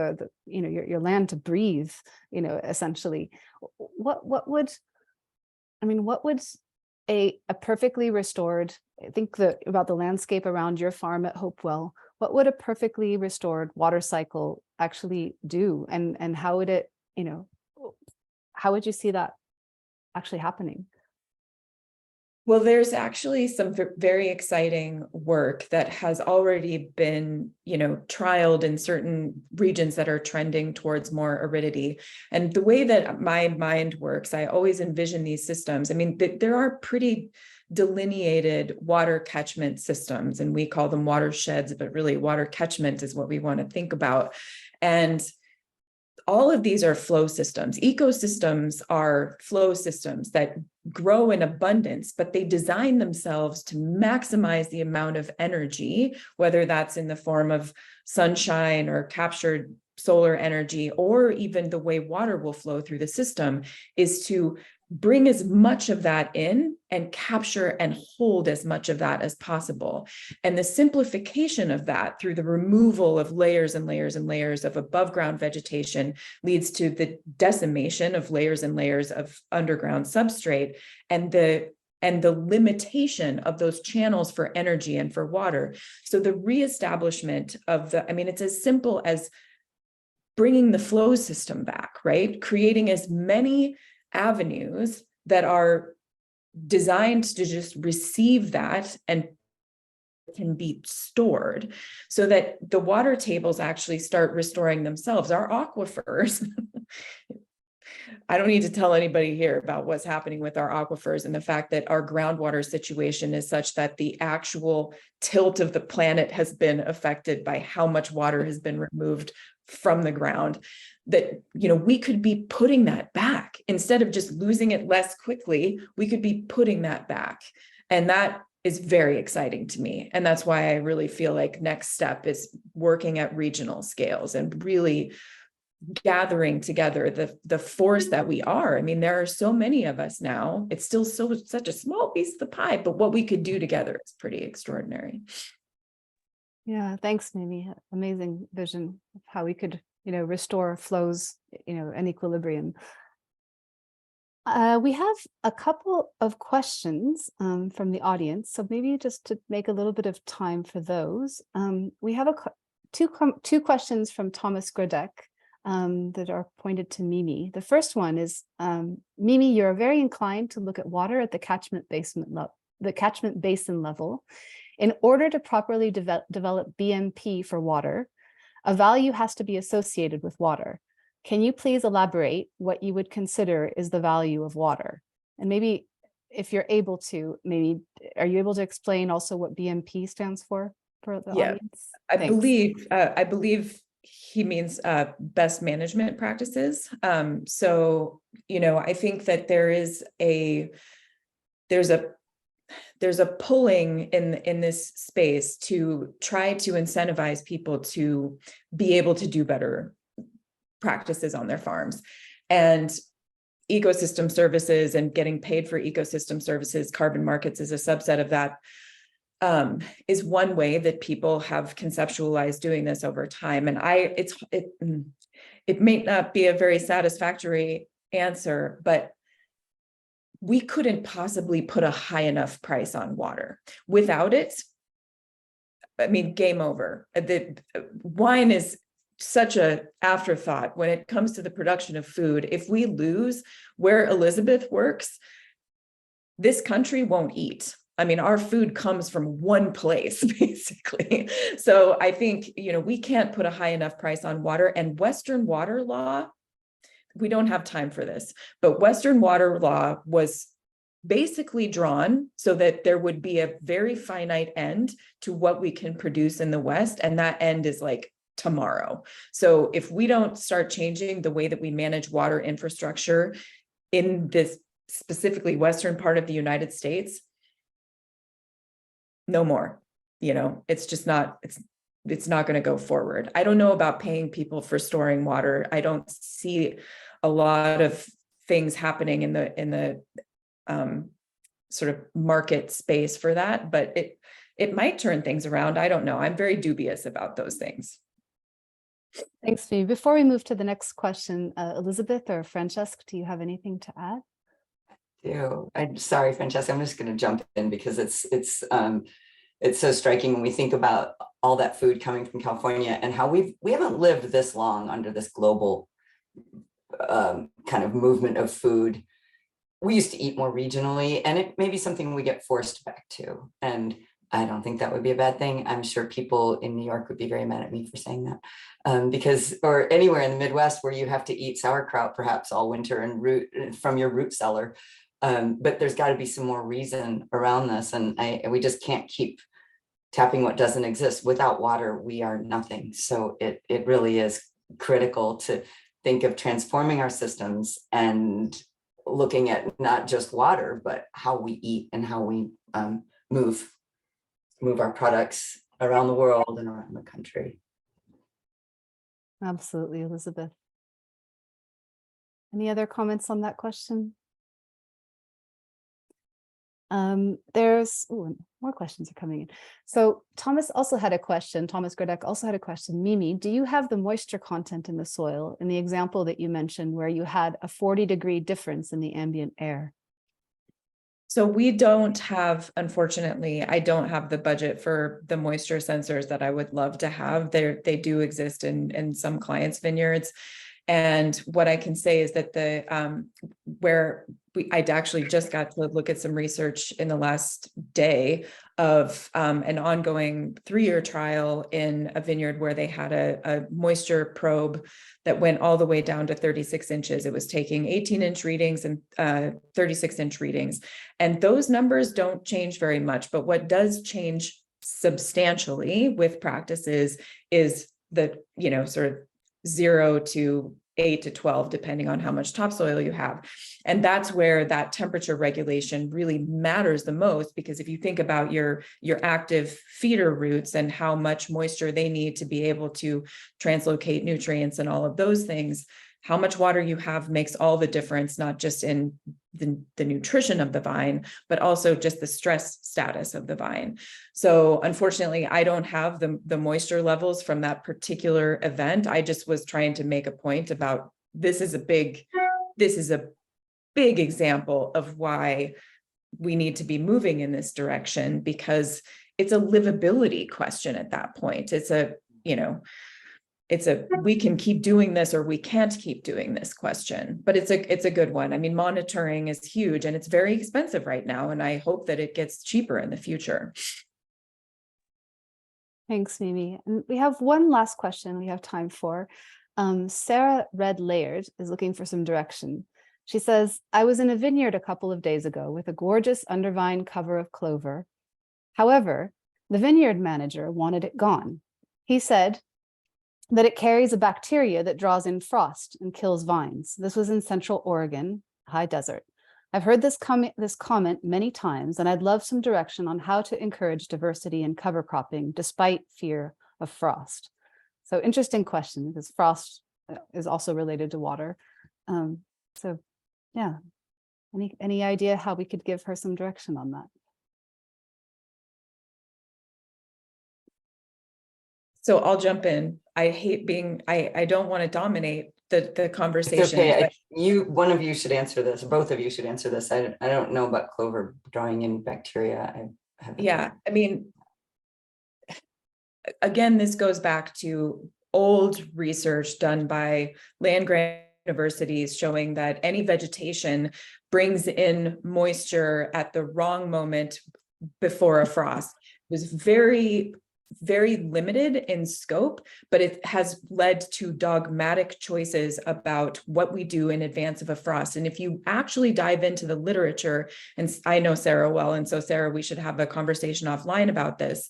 C: your land to breathe, essentially. What would a perfectly restored, think about the landscape around your farm at Hopewell, what would a perfectly restored water cycle actually do? And how would it, how would you see that actually happening?
B: Well, there's actually some very exciting work that has already been, trialed in certain regions that are trending towards more aridity. And the way that my mind works, I always envision these systems. I mean, there are pretty delineated water catchment systems, and we call them watersheds, but really water catchment is what we want to think about. And all of these are flow systems. Ecosystems are flow systems that grow in abundance, but they design themselves to maximize the amount of energy, whether that's in the form of sunshine or captured solar energy, or even the way water will flow through the system, is to bring as much of that in and capture and hold as much of that as possible. And the simplification of that through the removal of layers and layers and layers of above ground vegetation leads to the decimation of layers and layers of underground substrate, and the limitation of those channels for energy and for water. So the reestablishment of it's as simple as bringing the flow system back, right? Creating as many avenues that are designed to just receive that and can be stored, so that the water tables actually start restoring themselves. Our aquifers, I don't need to tell anybody here about what's happening with our aquifers, and the fact that our groundwater situation is such that the actual tilt of the planet has been affected by how much water has been removed from the ground, that we could be putting that back instead of just losing it less quickly. We could be putting that back, and that is very exciting to me. And that's why I really feel like next step is working at regional scales and really gathering together the force that we are. I mean, there are so many of us now. It's still such a small piece of the pie, but what we could do together is pretty extraordinary.
C: Yeah, thanks, Mimi. Amazing vision of how we could, restore flows, and equilibrium. We have a couple of questions from the audience, so maybe just to make a little bit of time for those. We have two questions from Thomas Grodek that are pointed to Mimi. The first one is, Mimi, you're very inclined to look at water at the catchment basin level. In order to properly develop BMP for water, a value has to be associated with water. Can you please elaborate what you would consider is the value of water? And maybe if you're able to, are you able to explain also what BMP stands for the audience?
B: I believe he means best management practices. So, I think that there's a pulling in this space to try to incentivize people to be able to do better practices on their farms. And ecosystem services and getting paid for ecosystem services, carbon markets is a subset of that, is one way that people have conceptualized doing this over time. And it may not be a very satisfactory answer, but we couldn't possibly put a high enough price on water. Without it, game over. The wine is such an afterthought when it comes to the production of food. If we lose where Elizabeth works, this country won't eat. I mean, our food comes from one place, basically. So I think, we can't put a high enough price on water, and Western water law, we don't have time for this, but Western water law was basically drawn so that there would be a very finite end to what we can produce in the West. And that end is like tomorrow. So if we don't start changing the way that we manage water infrastructure in this specifically Western part of the United States, no more, it's just not, it's not going to go forward. I don't know about paying people for storing water. I don't see a lot of things happening in the sort of market space for that, but it might turn things around. I don't know. I'm very dubious about those things.
C: Thanks, Phoebe. Before we move to the next question, Elizabeth or Francesca, do you have anything to add?
E: I'm sorry, Francesca, I'm just going to jump in because it's so striking when we think about all that food coming from California and how we haven't lived this long under this global kind of movement of food. We used to eat more regionally, and it may be something we get forced back to. And I don't think that would be a bad thing. I'm sure people in New York would be very mad at me for saying that, or anywhere in the Midwest where you have to eat sauerkraut perhaps all winter and from your root cellar. But there's got to be some more reason around this, and we just can't keep tapping what doesn't exist. Without water, we are nothing. So it really is critical to think of transforming our systems and looking at not just water, but how we eat and how we move our products around the world and around the country.
C: Absolutely, Elizabeth. Any other comments on that question? There's more questions are coming in. So Thomas also had a question. Thomas Grodek also had a question. Mimi, do you have the moisture content in the soil in the example that you mentioned where you had a 40-degree difference in the ambient air?
B: So we don't have, unfortunately, I don't have the budget for the moisture sensors that I would love to have. They do exist in some clients' vineyards. And what I can say is that I'd actually just got to look at some research in the last day of an ongoing 3-year trial in a vineyard where they had a moisture probe that went all the way down to 36 inches. It was taking 18-inch readings and 36-inch readings. And those numbers don't change very much. But what does change substantially with practices is the, sort of 0 to 8 to 12, depending on how much topsoil you have. And that's where that temperature regulation really matters the most, because if you think about your active feeder roots and how much moisture they need to be able to translocate nutrients and all of those things, how much water you have makes all the difference, not just in the nutrition of the vine, but also just the stress status of the vine. So unfortunately, I don't have the moisture levels from that particular event. I just was trying to make a point about this is a big example of why we need to be moving in this direction, because it's a livability question at that point. We can keep doing this or we can't keep doing this question, but it's a good one. I mean, monitoring is huge and it's very expensive right now. And I hope that it gets cheaper in the future.
C: Thanks, Mimi. And we have one last question we have time for. Sarah Red Laird is looking for some direction. She says, I was in a vineyard a couple of days ago with a gorgeous undervine cover of clover. However, the vineyard manager wanted it gone. He said that it carries a bacteria that draws in frost and kills vines. This was in Central Oregon, high desert. I've heard this comment many times, and I'd love some direction on how to encourage diversity in cover cropping despite fear of frost. So interesting question, because frost is also related to water. So yeah, any idea how we could give her some direction on that?
B: So I'll jump in. I hate being, I don't want to dominate the conversation.
E: It's okay. One of you should answer this. Both of you should answer this. I don't know about clover drawing in bacteria.
B: Yeah, I mean, again, this goes back to old research done by land-grant universities showing that any vegetation brings in moisture at the wrong moment before a frost. It was very limited in scope, but it has led to dogmatic choices about what we do in advance of a frost. And if you actually dive into the literature, and I know Sarah well, and so Sarah, we should have a conversation offline about this,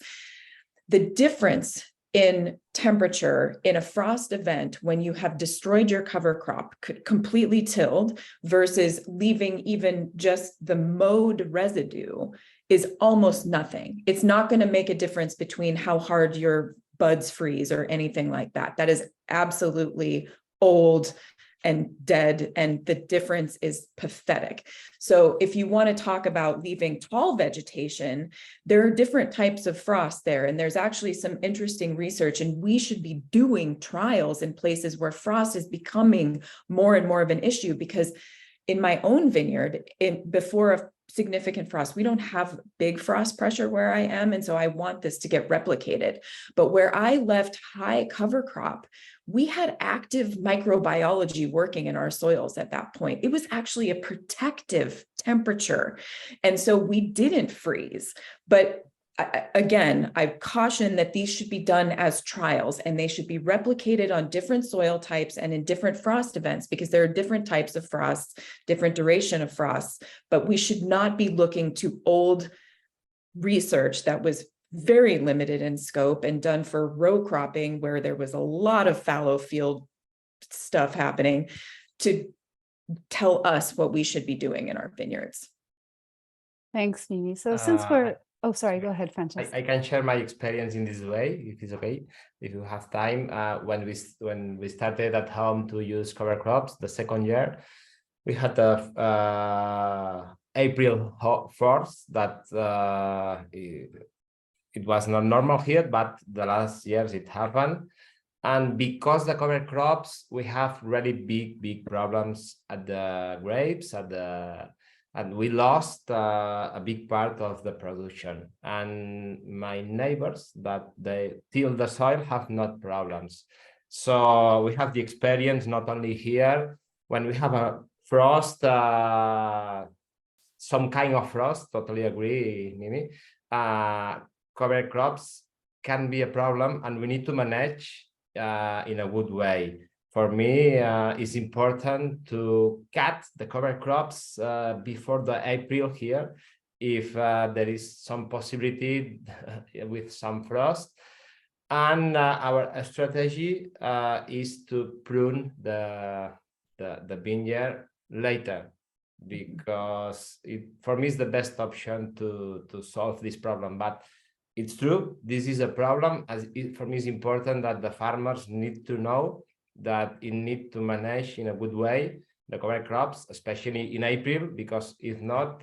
B: the difference in temperature in a frost event when you have destroyed your cover crop, completely tilled, versus leaving even just the mowed residue is almost nothing. It's not going to make a difference between how hard your buds freeze or anything like that. That is absolutely old and dead, and the difference is pathetic. So if you want to talk about leaving tall vegetation, there are different types of frost there, and there's actually some interesting research, and we should be doing trials in places where frost is becoming more and more of an issue, because in my own vineyard, before a significant frost, we don't have big frost pressure where I am, and so I want this to get replicated. But where I left high cover crop, we had active microbiology working in our soils at that point. It was actually a protective temperature, and so we didn't freeze. But again, I caution that these should be done as trials, and they should be replicated on different soil types and in different frost events, because there are different types of frosts, different duration of frosts, but we should not be looking to old research that was very limited in scope and done for row cropping, where there was a lot of fallow field stuff happening, to tell us what we should be doing in our vineyards.
C: Thanks, Mimi. So since we're, oh, sorry, go ahead, Francesca.
D: I can share my experience in this way, if it's okay, if you have time. When we started at home to use cover crops, the second year, we had the April frost that it was not normal here, but the last years it happened. And because the cover crops, we have really big problems at the grapes, and we lost a big part of the production. And my neighbors that they till the soil have not problems. So we have the experience not only here, when we have a frost, some kind of frost, totally agree, Mimi, cover crops can be a problem, and we need to manage in a good way. For me, it's important to cut the cover crops before the April here, if there is some possibility with some frost. And our strategy is to prune the vineyard later, because for me, it's the best option to solve this problem. But it's true, this is a problem. For me, it's important that the farmers need to know that it need to manage in a good way the cover crops, especially in April, because if not,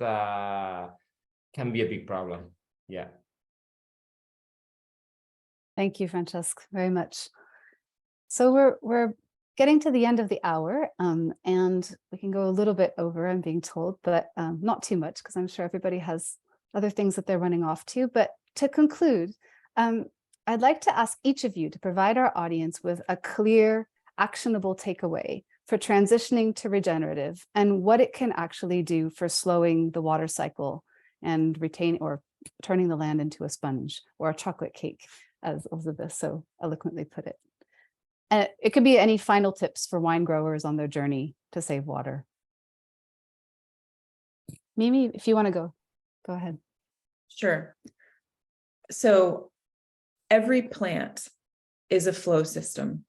D: can be a big problem. Yeah.
C: Thank you, Francesca, very much. So we're getting to the end of the hour, and we can go a little bit over, I'm being told, but not too much, because I'm sure everybody has other things that they're running off to. But to conclude, I'd like to ask each of you to provide our audience with a clear, actionable takeaway for transitioning to regenerative, and what it can actually do for slowing the water cycle and turning the land into a sponge or a chocolate cake, as Elizabeth so eloquently put it. And it could be any final tips for wine growers on their journey to save water. Mimi, if you want to go ahead.
B: Sure. So every plant is a flow system.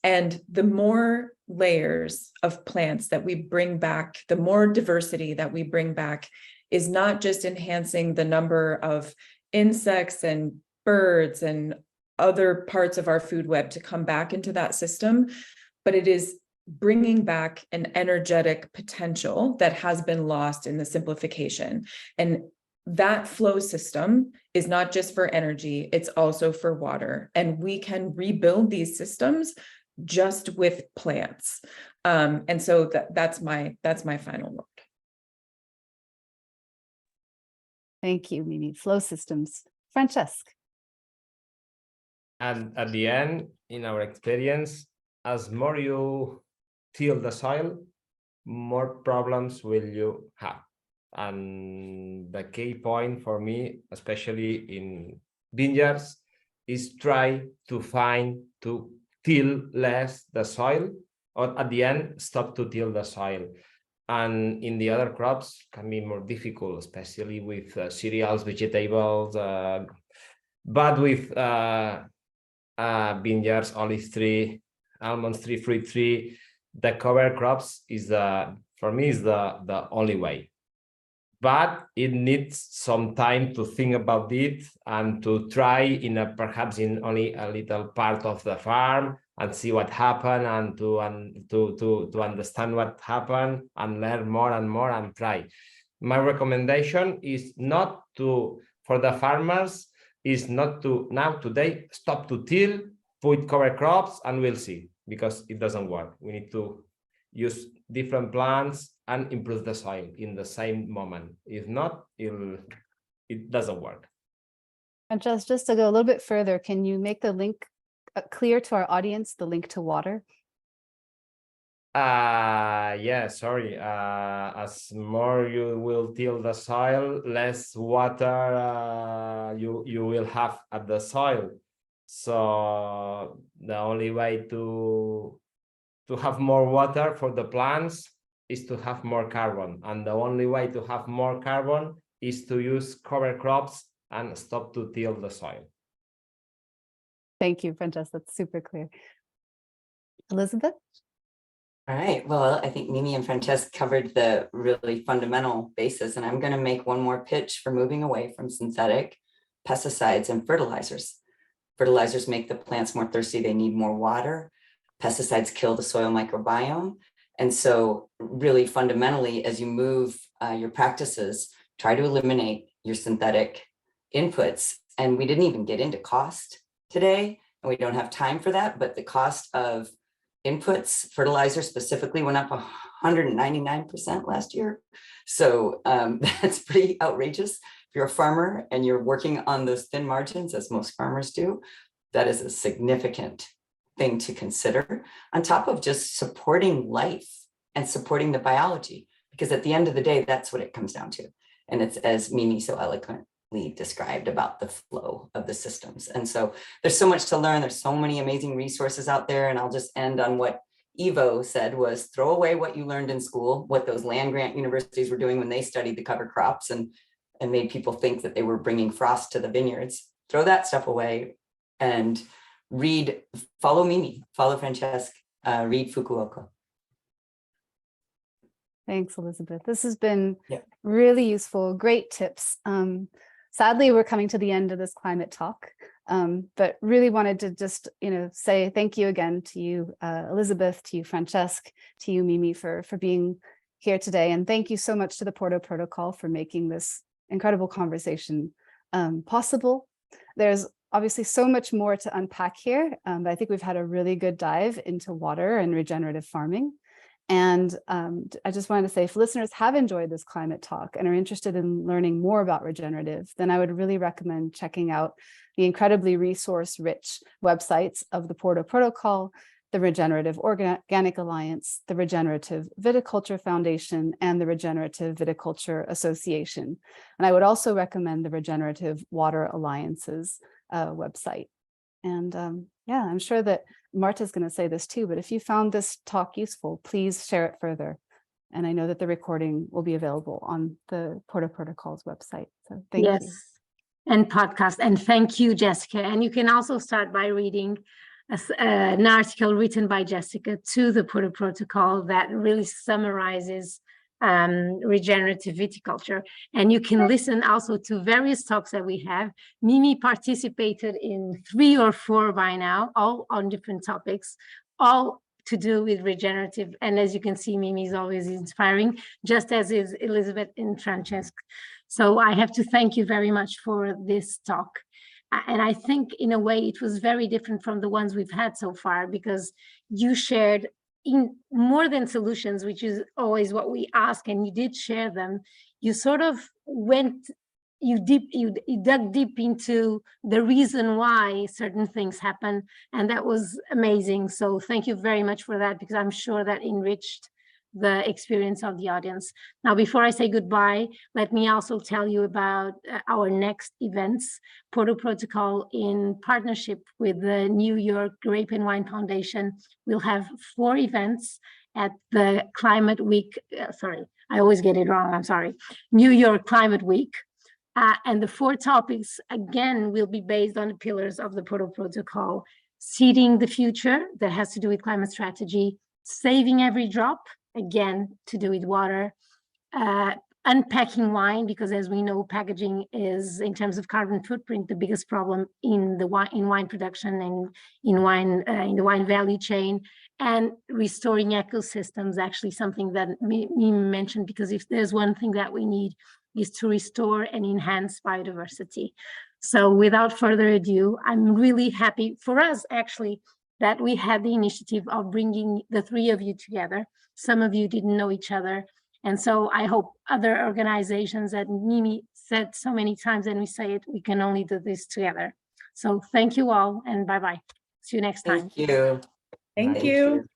B: And the more layers of plants that we bring back, the more diversity that we bring back, is not just enhancing the number of insects and birds and other parts of our food web to come back into that system, but it is bringing back an energetic potential that has been lost in the simplification. And that flow system is not just for energy, it's also for water. And we can rebuild these systems just with plants. And so that's my final word.
C: Thank you, Mimi. Flow systems. Francesca.
D: And at the end, in our experience, as more you till the soil, more problems will you have. And the key point for me, especially in vineyards, is try to till less the soil, or at the end, stop to till the soil. And in the other crops can be more difficult, especially with cereals, vegetables, but with vineyards, olive tree, almond tree, fruit tree, the cover crops is for me is the only way. But it needs some time to think about it and to try perhaps in only a little part of the farm and see what happened, and to understand what happened and learn more and more and try. My recommendation is not to, for the farmers, is not to now today stop to till, put cover crops, and we'll see, because it doesn't work. We need to use different plants and improve the soil in the same moment. If not, it doesn't work.
C: And just to go a little bit further, can you make the link clear to our audience, the link to water?
D: Yeah, sorry. As more you will till the soil, less water you will have at the soil. So the only way to have more water for the plants is to have more carbon, and the only way to have more carbon is to use cover crops and stop to till the soil.
C: Thank you, Francesca. That's super clear. Elizabeth?
E: All right, well, I think Mimi and Francesca covered the really fundamental basis, and I'm going to make one more pitch for moving away from synthetic pesticides and fertilizers. Fertilizers make the plants more thirsty, they need more water. Pesticides kill the soil microbiome. And so really fundamentally, as you move your practices, try to eliminate your synthetic inputs. And we didn't even get into cost today, and we don't have time for that, but the cost of inputs, fertilizer specifically, went up 199% last year. So that's pretty outrageous. If you're a farmer and you're working on those thin margins, as most farmers do, that is a significant thing to consider, on top of just supporting life and supporting the biology, because at the end of the day, that's what it comes down to. And it's, as Mimi so eloquently described, about the flow of the systems. And so there's so much to learn. There's so many amazing resources out there. And I'll just end on what Ivo said, was throw away what you learned in school, what those land grant universities were doing when they studied the cover crops and made people think that they were bringing frost to the vineyards. Throw that stuff away and read, follow Mimi, follow Francesca, read Fukuoka.
C: Thanks, Elizabeth. This has been really useful, great tips. Sadly, we're coming to the end of this climate talk, but really wanted to just, say thank you again to you, Elizabeth, to you, Francesca, to you, Mimi, for being here today. And thank you so much to the Porto Protocol for making this incredible conversation possible. There's obviously so much more to unpack here, but I think we've had a really good dive into water and regenerative farming. And I just wanted to say, if listeners have enjoyed this climate talk and are interested in learning more about regenerative, then I would really recommend checking out the incredibly resource-rich websites of the Porto Protocol, the Regenerative Organic Alliance, the Regenerative Viticulture Foundation, and the Regenerative Viticulture Association. And I would also recommend the Regenerative Water Alliance's website. And I'm sure that Marta's going to say this too, but if you found this talk useful, please share it further. And I know that the recording will be available on the Porto Protocol's website. So thank you.
A: And podcast. And thank you, Jessica. And you can also start by reading an article written by Jessica to the Porto Protocol that really summarizes regenerative viticulture. And you can listen also to various talks that we have. Mimi participated in 3 or 4 by now, all on different topics, all to do with regenerative. And as you can see, Mimi is always inspiring, just as is Elizabeth and Francesca. So I have to thank you very much for this talk. And I think in a way it was very different from the ones we've had so far, because you shared in more than solutions, which is always what we ask, and you did share them. You sort of you dug deep into the reason why certain things happen, and that was amazing. So thank you very much for that, because I'm sure that enriched the experience of the audience. Now, before I say goodbye, let me also tell you about our next events. Porto Protocol, in partnership with the New York Grape and Wine Foundation, will have 4 events at the Climate Week. Sorry, I always get it wrong. I'm sorry. New York Climate Week. And the 4 topics, again, will be based on the pillars of the Porto Protocol: seeding the future, that has to do with climate strategy; saving every drop, again, to do with water; unpacking wine, because as we know, packaging is, in terms of carbon footprint, the biggest problem in wine production and in the wine value chain; and restoring ecosystems, actually something that Mimi mentioned, because if there's one thing that we need, is to restore and enhance biodiversity. So without further ado, I'm really happy for us, actually, that we had the initiative of bringing the 3 of you together. Some of you didn't know each other. And so I hope other organizations, that Mimi said so many times, and we say it, we can only do this together. So thank you all, and bye-bye. See you next time.
E: Thank you.
B: Thank
E: Thank
B: you.